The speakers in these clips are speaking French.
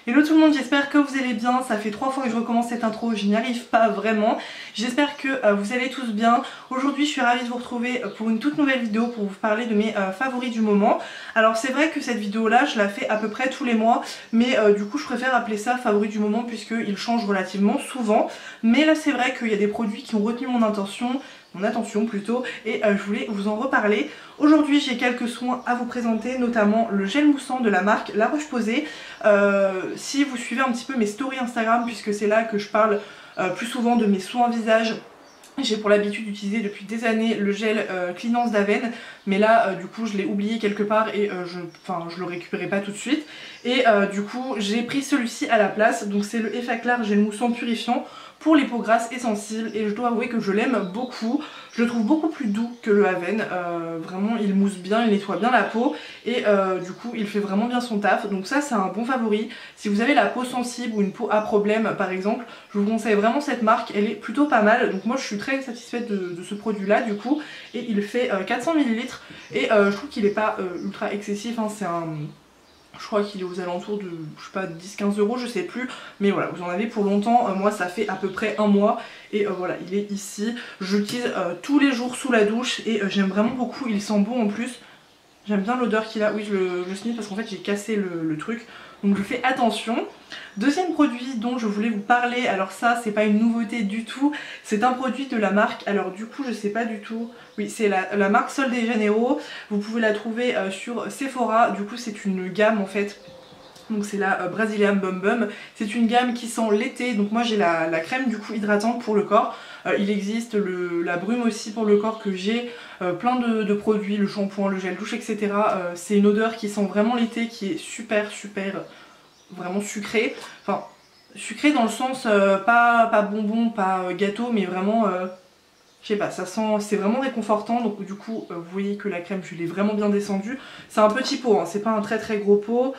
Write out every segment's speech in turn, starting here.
Hello tout le monde, j'espère que vous allez bien. Ça fait 3 fois que je recommence cette intro, je n'y arrive pas vraiment. J'espère que vous allez tous bien. Aujourd'hui je suis ravie de vous retrouver pour une toute nouvelle vidéo pour vous parler de mes favoris du moment. Alors c'est vrai que cette vidéo là je la fais à peu près tous les mois, mais du coup je préfère appeler ça favoris du moment puisqu'ils changent relativement souvent. Mais là c'est vrai qu'il y a des produits qui ont retenu mon attention plutôt, et je voulais vous en reparler. Aujourd'hui j'ai quelques soins à vous présenter, notamment le gel moussant de la marque La Roche-Posay. Si vous suivez un petit peu mes stories Instagram, puisque c'est là que je parle plus souvent de mes soins visage, j'ai pour l'habitude d'utiliser depuis des années le gel Cleanance d'Aven, mais là du coup je l'ai oublié quelque part et je le récupérais pas tout de suite. Et du coup j'ai pris celui-ci à la place, donc c'est le Effaclar gel moussant purifiant pour les peaux grasses et sensibles, et je dois avouer que je l'aime beaucoup. Je le trouve beaucoup plus doux que le Aven, vraiment il mousse bien, il nettoie bien la peau et du coup il fait vraiment bien son taf, donc ça c'est un bon favori. Si vous avez la peau sensible ou une peau à problème par exemple, je vous conseille vraiment cette marque, elle est plutôt pas mal, donc moi je suis très satisfaite de ce produit là du coup, et il fait 400 ml et je trouve qu'il est pas ultra excessif, hein. C'est un... Je crois qu'il est aux alentours de, je sais pas, 10-15 €, je sais plus. Mais voilà, vous en avez pour longtemps. Moi, ça fait à peu près un mois. Et voilà, il est ici. Je l'utilise tous les jours sous la douche. Et j'aime vraiment beaucoup. Il sent bon en plus. J'aime bien l'odeur qu'il a. Oui, je le sniff parce qu'en fait, j'ai cassé le truc. Donc je fais attention. Deuxième produit dont je voulais vous parler, alors ça c'est pas une nouveauté du tout, c'est un produit de la marque, alors du coup je sais pas du tout, oui c'est la marque Sol de Janeiro, vous pouvez la trouver sur Sephora, du coup c'est une gamme en fait. Donc c'est la Brazilian Bum Bum, c'est une gamme qui sent l'été, donc moi j'ai la crème du coup hydratante pour le corps, il existe la brume aussi pour le corps que j'ai, plein de produits, le shampoing, le gel douche etc. C'est une odeur qui sent vraiment l'été, qui est super vraiment sucrée, enfin sucrée dans le sens pas bonbon, pas gâteau, mais vraiment je sais pas, ça sent, c'est vraiment réconfortant. Donc du coup vous voyez que la crème je l'ai vraiment bien descendue, c'est un petit pot, hein, c'est pas un très gros pot.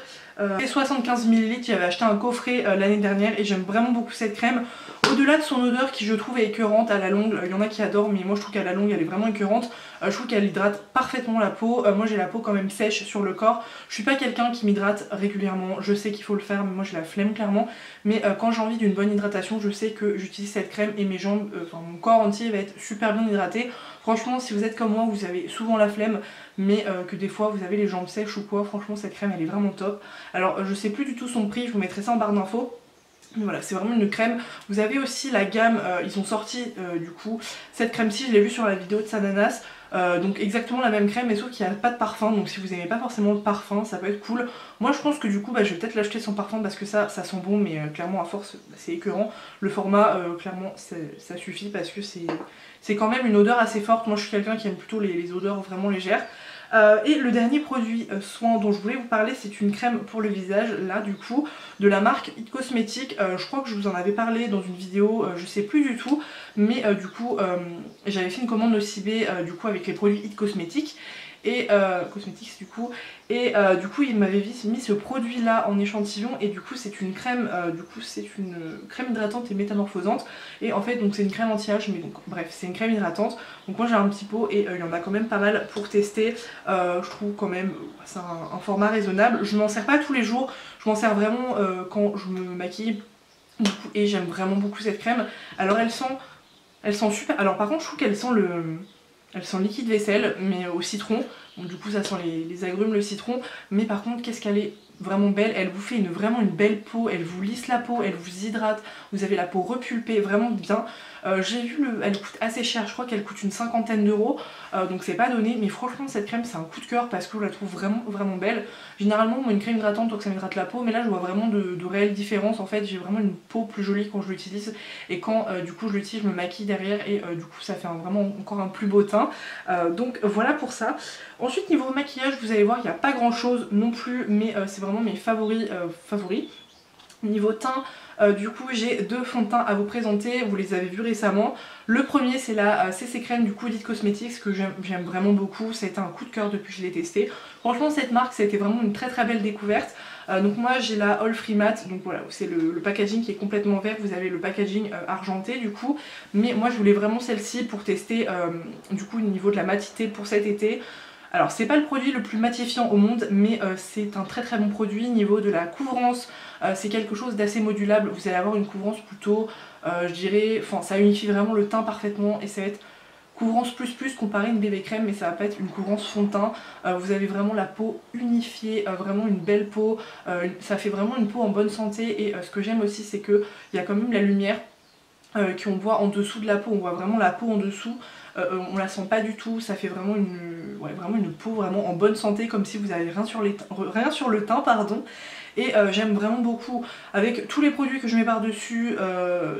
75 ml, j'avais acheté un coffret l'année dernière et j'aime vraiment beaucoup cette crème. Au-delà de son odeur qui je trouve est écœurante à la longue, il y en a qui adorent mais moi je trouve qu'à la longue elle est vraiment écœurante. Je trouve qu'elle hydrate parfaitement la peau, moi j'ai la peau quand même sèche sur le corps. Je suis pas quelqu'un qui m'hydrate régulièrement, je sais qu'il faut le faire mais moi j'ai la flemme clairement. Mais quand j'ai envie d'une bonne hydratation, je sais que j'utilise cette crème et mes jambes, mon corps entier va être super bien hydraté. Franchement si vous êtes comme moi, vous avez souvent la flemme mais que des fois vous avez les jambes sèches ou quoi, franchement cette crème elle est vraiment top. Alors je sais plus du tout son prix, je vous mettrai ça en barre d'infos. Mais voilà, c'est vraiment une crème. Vous avez aussi la gamme, ils ont sorti du coup cette crème-ci, je l'ai vue sur la vidéo de Sananas. Donc exactement la même crème mais sauf qu'il n'y a pas de parfum, donc si vous n'aimez pas forcément le parfum ça peut être cool. Moi je pense que du coup je vais peut-être l'acheter sans parfum parce que ça sent bon, mais clairement à force c'est écœurant. Le format clairement ça suffit parce que c'est quand même une odeur assez forte. Moi je suis quelqu'un qui aime plutôt les odeurs vraiment légères. Et le dernier produit soin dont je voulais vous parler, c'est une crème pour le visage, là du coup, de la marque It Cosmetics. Je crois que je vous en avais parlé dans une vidéo, je sais plus du tout, mais du coup j'avais fait une commande au CB du coup avec les produits It Cosmetics. Et cosmétiques du coup, et du coup il m'avait mis ce produit là en échantillon, et du coup c'est une crème, hydratante et métamorphosante, et en fait donc c'est une crème anti-âge, mais donc bref c'est une crème hydratante. Donc moi j'ai un petit pot et il y en a quand même pas mal pour tester. Je trouve quand même c'est un format raisonnable. Je m'en sers pas tous les jours, je m'en sers vraiment quand je me maquille du coup, et j'aime vraiment beaucoup cette crème. Alors elle sent super, alors par contre je trouve qu'elle sent elle sent liquide vaisselle, mais au citron. Donc du coup ça sent les agrumes, le citron. Mais par contre qu'est-ce qu'elle est vraiment belle. Elle vous fait vraiment une belle peau, elle vous lisse la peau, elle vous hydrate. Vous avez la peau repulpée, vraiment bien. J'ai vu, elle coûte assez cher, je crois qu'elle coûte une 50aine d'euros. Donc c'est pas donné, mais franchement cette crème c'est un coup de cœur parce que je la trouve vraiment belle. Généralement moi une crème hydratante, donc ça m'hydrate la peau, mais là je vois vraiment de réelles différences. En fait j'ai vraiment une peau plus jolie quand je l'utilise, et quand du coup je l'utilise je me maquille derrière, et du coup ça fait vraiment encore un plus beau teint. Donc voilà pour ça. Ensuite niveau maquillage vous allez voir il n'y a pas grand chose non plus, mais c'est vraiment mes favoris. Niveau teint, du coup j'ai deux fonds de teint à vous présenter, vous les avez vus récemment. Le premier c'est la CC Crème du coup d'It Cosmetics, que j'aime vraiment beaucoup, ça a été un coup de cœur depuis que je l'ai testé. Franchement cette marque ça a été vraiment une très belle découverte. Donc moi j'ai la All Free Matte, donc voilà c'est le packaging qui est complètement vert, vous avez le packaging argenté du coup. Mais moi je voulais vraiment celle-ci pour tester du coup au niveau de la matité pour cet été. Alors c'est pas le produit le plus matifiant au monde, mais c'est un très bon produit. Niveau de la couvrance, c'est quelque chose d'assez modulable. Vous allez avoir une couvrance plutôt, je dirais, enfin ça unifie vraiment le teint parfaitement et ça va être couvrance plus comparé à une bébé crème, mais ça va pas être une couvrance fond de teint. Vous avez vraiment la peau unifiée, vraiment une belle peau, ça fait vraiment une peau en bonne santé. Et ce que j'aime aussi, c'est qu'il y a quand même la lumière qu'on voit en dessous de la peau, on voit vraiment la peau en dessous. On la sent pas du tout, ça fait vraiment vraiment une peau vraiment en bonne santé, comme si vous avez rien sur le teint, pardon. Et j'aime vraiment beaucoup, avec tous les produits que je mets par dessus,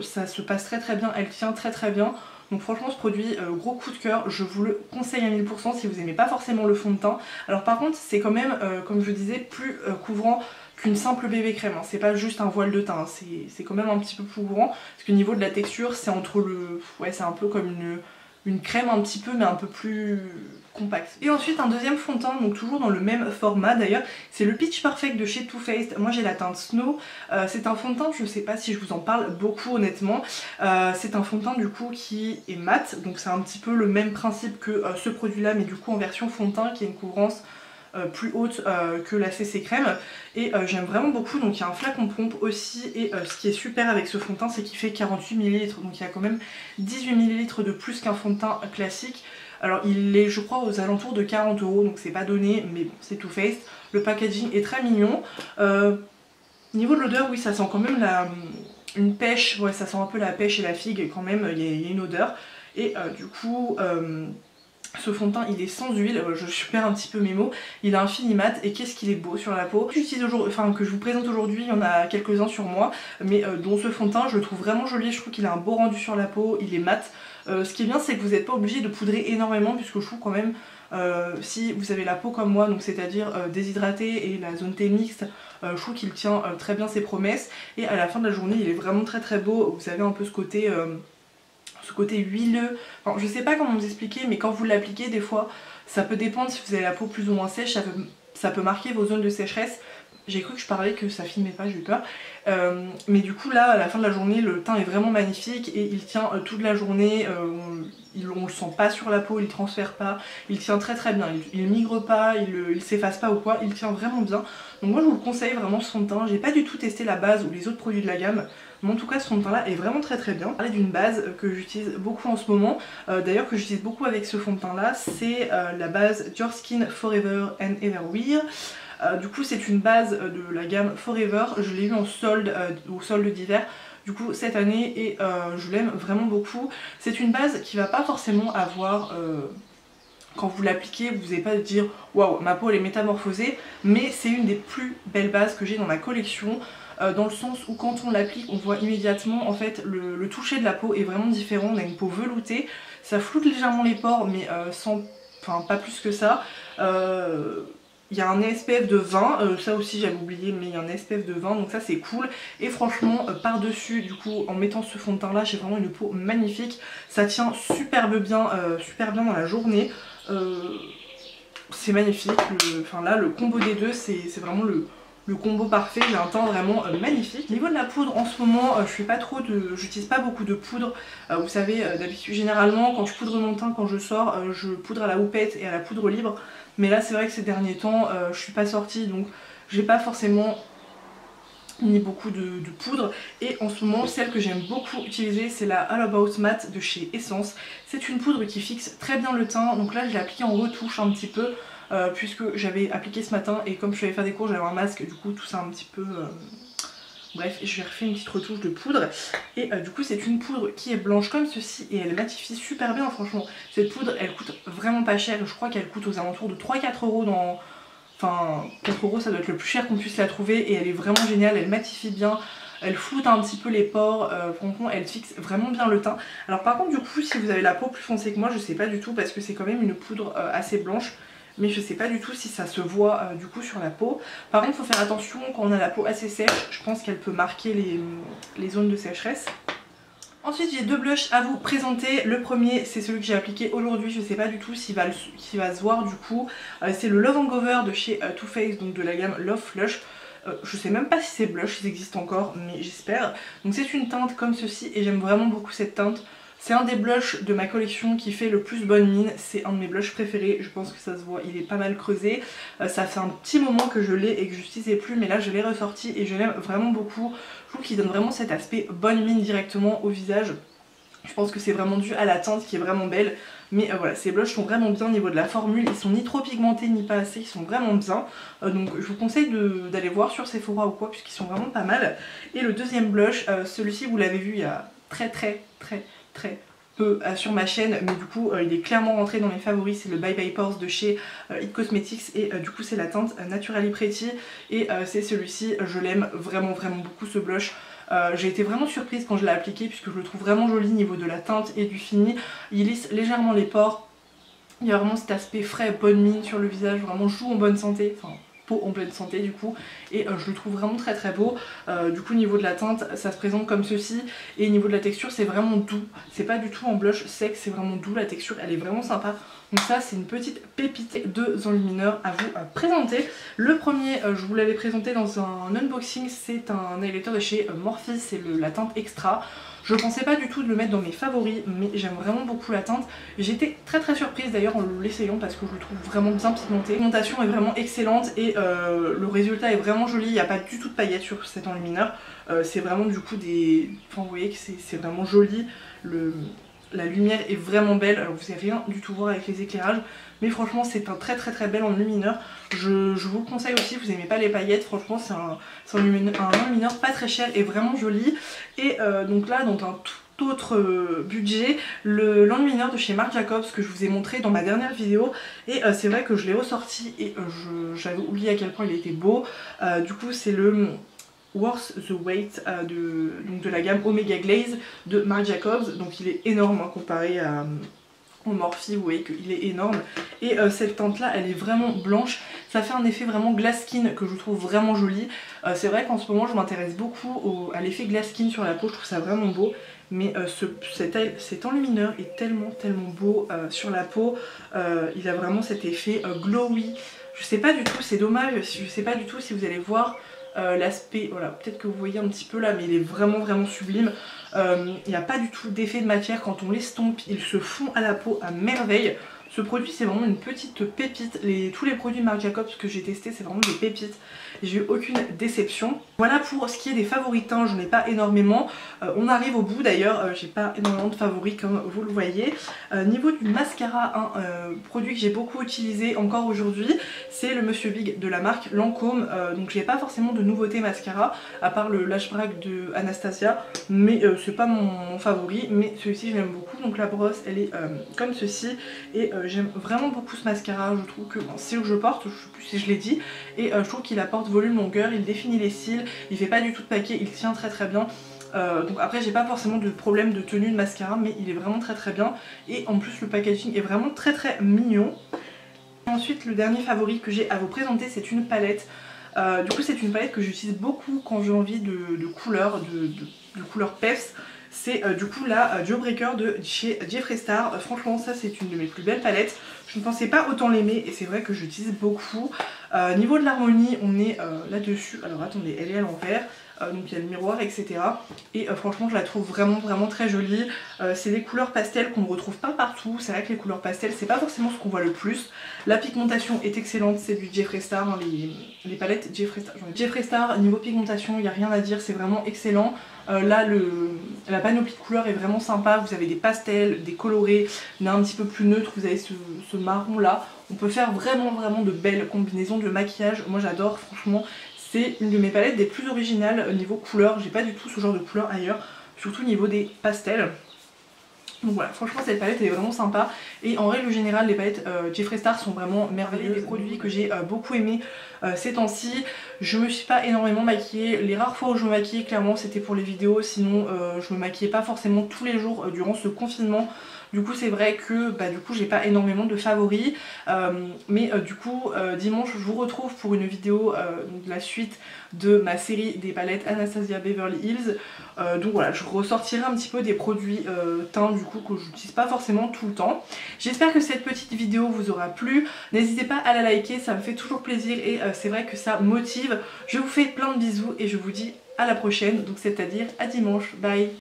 ça se passe très bien, elle tient très bien. Donc franchement ce produit, gros coup de cœur, je vous le conseille à 1000% si vous aimez pas forcément le fond de teint. Alors par contre c'est quand même, comme je disais, plus couvrant qu'une simple bébé crème, hein. C'est pas juste un voile de teint, hein. C'est quand même un petit peu plus couvrant, parce que au niveau de la texture c'est entre le... ouais, c'est un peu comme une crème un petit peu, mais un peu plus compacte. Et ensuite un deuxième fond de teint, donc toujours dans le même format d'ailleurs, c'est le Pitch Perfect de chez Too Faced. Moi j'ai la teinte Snow, c'est un fond de teint, je sais pas si je vous en parle beaucoup honnêtement, c'est un fond de teint du coup qui est mat, donc c'est un petit peu le même principe que ce produit là, mais du coup en version fond de teint qui a une couvrance plus haute que la CC crème. Et j'aime vraiment beaucoup, donc il y a un flacon pompe aussi. Et ce qui est super avec ce fond de teint, c'est qu'il fait 48 ml, donc il y a quand même 18 ml de plus qu'un fond de teint classique. Alors il est je crois aux alentours de 40 €, donc c'est pas donné, mais bon, c'est Too Faced. Le packaging est très mignon. Niveau de l'odeur, oui, ça sent quand même une pêche, ouais, ça sent un peu la pêche et la figue quand même, il y a une odeur. Et du coup... ce fond de teint il est sans huile, je perds un petit peu mes mots, il a un fini mat et qu'est-ce qu'il est beau sur la peau. Que je vous présente aujourd'hui, il y en a quelques-uns sur moi, mais dont ce fond de teint je le trouve vraiment joli, je trouve qu'il a un beau rendu sur la peau, il est mat. Ce qui est bien c'est que vous n'êtes pas obligé de poudrer énormément, puisque je trouve quand même, si vous avez la peau comme moi, donc c'est-à-dire déshydratée et la zone T mixte, je trouve qu'il tient très bien ses promesses et à la fin de la journée il est vraiment très beau. Vous avez un peu ce côté huileux, enfin, je sais pas comment vous expliquer, mais quand vous l'appliquez des fois ça peut dépendre si vous avez la peau plus ou moins sèche, ça peut marquer vos zones de sécheresse. J'ai cru que je parlais que ça filmait pas, j'ai eu peur. Mais du coup là à la fin de la journée le teint est vraiment magnifique et il tient toute la journée, on le sent pas sur la peau, il transfère pas, il tient très bien, il migre pas, il s'efface pas ou quoi, il tient vraiment bien. Donc moi je vous le conseille vraiment ce fond de teint. J'ai pas du tout testé la base ou les autres produits de la gamme, mais en tout cas ce fond de teint là est vraiment très bien. Je vais parler d'une base que j'utilise beaucoup en ce moment, d'ailleurs que j'utilise beaucoup avec ce fond de teint là, c'est la base Your Skin Forever and Everwear. Du coup c'est une base de la gamme Forever, je l'ai eu en solde, au solde d'hiver du coup cette année et je l'aime vraiment beaucoup. C'est une base qui va pas forcément avoir... quand vous l'appliquez, vous n'allez pas dire waouh ma peau elle est métamorphosée, mais c'est une des plus belles bases que j'ai dans ma collection, dans le sens où quand on l'applique on voit immédiatement en fait le toucher de la peau est vraiment différent. On a une peau veloutée, ça floute légèrement les pores mais enfin pas plus que ça. Il y a un SPF de 20, ça aussi j'avais oublié, mais il y a un SPF de 20, donc ça c'est cool. Et franchement par dessus du coup en mettant ce fond de teint là j'ai vraiment une peau magnifique, ça tient super bien dans la journée. C'est magnifique, enfin là le combo des deux c'est vraiment le combo parfait. J'ai un teint vraiment magnifique. Au niveau de la poudre en ce moment j'utilise pas beaucoup de poudre. Vous savez d'habitude généralement quand je poudre mon teint quand je sors, je poudre à la houppette et à la poudre libre. Mais là c'est vrai que ces derniers temps je suis pas sortie, donc j'ai pas forcément mis beaucoup de poudre. Et en ce moment celle que j'aime beaucoup utiliser c'est la All About Matte de chez Essence. C'est une poudre qui fixe très bien le teint, donc là je l'ai appliquée en retouche un petit peu puisque j'avais appliqué ce matin et comme je suis allée faire des cours j'avais un masque, du coup tout ça un petit peu... Bref, je vais refaire une petite retouche de poudre. Et du coup c'est une poudre qui est blanche comme ceci et elle matifie super bien franchement. Cette poudre elle coûte vraiment pas cher, je crois qu'elle coûte aux alentours de 3-4 € dans... Enfin 4 € ça doit être le plus cher qu'on puisse la trouver et elle est vraiment géniale, elle matifie bien. Elle floute un petit peu les pores, franchement elle fixe vraiment bien le teint. Alors par contre du coup si vous avez la peau plus foncée que moi je sais pas du tout parce que c'est quand même une poudre assez blanche. Mais je sais pas du tout si ça se voit du coup sur la peau. Par contre il faut faire attention quand on a la peau assez sèche, je pense qu'elle peut marquer les zones de sécheresse. Ensuite j'ai deux blushs à vous présenter. Le premier c'est celui que j'ai appliqué aujourd'hui, je sais pas du tout s'il va se voir du coup. C'est le Love Hangover de chez Too Faced, donc de la gamme Love Flush. Je sais même pas si ces blushs ils existent encore mais j'espère. Donc c'est une teinte comme ceci et j'aime vraiment beaucoup cette teinte. C'est un des blushs de ma collection qui fait le plus bonne mine, c'est un de mes blushs préférés, je pense que ça se voit, il est pas mal creusé. Ça fait un petit moment que je l'ai et que je l'utilisais plus, mais là je l'ai ressorti et je l'aime vraiment beaucoup. Je trouve qu'il donne vraiment cet aspect bonne mine directement au visage. Je pense que c'est vraiment dû à la teinte qui est vraiment belle. Mais voilà, ces blushs sont vraiment bien au niveau de la formule. Ils sont ni trop pigmentés ni pas assez, ils sont vraiment bien. Donc je vous conseille d'aller voir sur Sephora ou quoi, puisqu'ils sont vraiment pas mal. Et le deuxième blush, celui-ci vous l'avez vu il y a très peu sur ma chaîne, mais du coup il est clairement rentré dans mes favoris. C'est le Bye Bye Pores de chez It Cosmetics et du coup c'est la teinte Naturally Pretty. Et c'est celui-ci, je l'aime vraiment beaucoup ce blush. J'ai été vraiment surprise quand je l'ai appliqué puisque je le trouve vraiment joli au niveau de la teinte et du fini. Il lisse légèrement les pores. Il y a vraiment cet aspect frais, bonne mine sur le visage, vraiment joue en bonne santé, enfin peau en pleine santé du coup. Et je le trouve vraiment très beau. Du coup au niveau de la teinte ça se présente comme ceci. Et au niveau de la texture c'est vraiment doux. C'est pas du tout en blush sec, c'est vraiment doux, la texture elle est vraiment sympa. Donc ça c'est une petite pépite de enlumineur à vous présenter. Le premier je vous l'avais présenté dans un unboxing, c'est un highlighter de chez Morphe, c'est la teinte Extra. Je pensais pas du tout de le mettre dans mes favoris, mais j'aime vraiment beaucoup la teinte. J'étais très surprise d'ailleurs en l'essayant parce que je le trouve vraiment bien pigmenté. La pigmentation est vraiment excellente et le résultat est vraiment joli. Il n'y a pas du tout de paillettes sur cet enlumineur. C'est vraiment du coup des... Enfin vous voyez que c'est vraiment joli. La lumière est vraiment belle, alors vous savez rien du tout voir avec les éclairages, mais franchement c'est un très bel enlumineur. Je vous le conseille aussi, vous aimez pas les paillettes, franchement c'est un enlumineur pas très cher et vraiment joli. Et donc là dans un tout autre budget, l'enlumineur de chez Marc Jacobs que je vous ai montré dans ma dernière vidéo. Et c'est vrai que je l'ai ressorti et j'avais oublié à quel point il était beau. Du coup c'est le Worth the Wait de la gamme Omega Glaze de Marc Jacobs. Donc il est énorme hein, comparé au Morphe, vous voyez qu'il est énorme. Et cette teinte là elle est vraiment blanche, ça fait un effet vraiment glass skin que je trouve vraiment joli. C'est vrai qu'en ce moment je m'intéresse beaucoup à l'effet glass skin sur la peau, je trouve ça vraiment beau. Mais cet enlumineur est tellement beau sur la peau. Il a vraiment cet effet glowy. Je sais pas du tout, c'est dommage, je sais pas du tout si vous allez voir l'aspect, voilà, peut-être que vous voyez un petit peu là, mais il est vraiment sublime. Il n'y a pas du tout d'effet de matière, quand on l'estompe, il se fond à la peau à merveille. Ce produit c'est vraiment une petite pépite. Tous les produits Marc Jacobs que j'ai testés c'est vraiment des pépites. J'ai eu aucune déception. Voilà pour ce qui est des favoris teints, j'en ai pas énormément. On arrive au bout d'ailleurs, j'ai pas énormément de favoris comme vous le voyez. Niveau du mascara, un produit que j'ai beaucoup utilisé encore aujourd'hui, c'est le Monsieur Big de la marque Lancôme. Donc j'ai pas forcément de nouveauté mascara, à part le Lash Brag de Anastasia, mais c'est pas mon favori, mais celui-ci je l'aime beaucoup. Donc la brosse elle est comme ceci, et j'aime vraiment beaucoup ce mascara. Je trouve que c'est où je porte, je sais plus si je l'ai dit, et je trouve qu'il apporte volume, longueur, il définit les cils, il fait pas du tout de paquet, il tient très bien. Donc après j'ai pas forcément de problème de tenue de mascara, mais il est vraiment très bien. Et en plus le packaging est vraiment très mignon. Ensuite le dernier favori que j'ai à vous présenter c'est une palette. Du coup c'est une palette que j'utilise beaucoup quand j'ai envie de couleurs, de couleurs peps. C'est du coup la Jawbreaker de chez Jeffree Star. Franchement ça c'est une de mes plus belles palettes. Je ne pensais pas autant l'aimer et c'est vrai que j'utilise beaucoup. Niveau de l'harmonie on est là-dessus. Alors attendez, elle est à l'envers. Donc il y a le miroir etc. Et franchement je la trouve vraiment très jolie. C'est des couleurs pastel qu'on ne retrouve pas partout. C'est vrai que les couleurs pastel c'est pas forcément ce qu'on voit le plus. La pigmentation est excellente, c'est du Jeffree Star, hein, les palettes Jeffree Star niveau pigmentation il n'y a rien à dire, c'est vraiment excellent. Là la panoplie de couleurs est vraiment sympa, vous avez des pastels, des colorés, il y en a un petit peu plus neutre, vous avez ce marron là. On peut faire vraiment de belles combinaisons de maquillage, moi j'adore franchement. C'est une de mes palettes des plus originales niveau couleur, j'ai pas du tout ce genre de couleur ailleurs, surtout au niveau des pastels. Donc voilà, franchement cette palette elle est vraiment sympa. Et en règle générale les palettes Jeffree Star sont vraiment merveilleuses. Des produits que j'ai beaucoup aimé ces temps-ci. Je me suis pas énormément maquillée. Les rares fois où je me maquillais clairement c'était pour les vidéos. Sinon je me maquillais pas forcément tous les jours durant ce confinement. Du coup c'est vrai que j'ai pas énormément de favoris. Mais du coup dimanche je vous retrouve pour une vidéo de la suite de ma série des palettes Anastasia Beverly Hills. Donc voilà, je ressortirai un petit peu des produits teints du coup que je n'utilise pas forcément tout le temps. J'espère que cette petite vidéo vous aura plu. N'hésitez pas à la liker, ça me fait toujours plaisir et c'est vrai que ça motive. Je vous fais plein de bisous et je vous dis à la prochaine, donc c'est-à-dire à dimanche. Bye.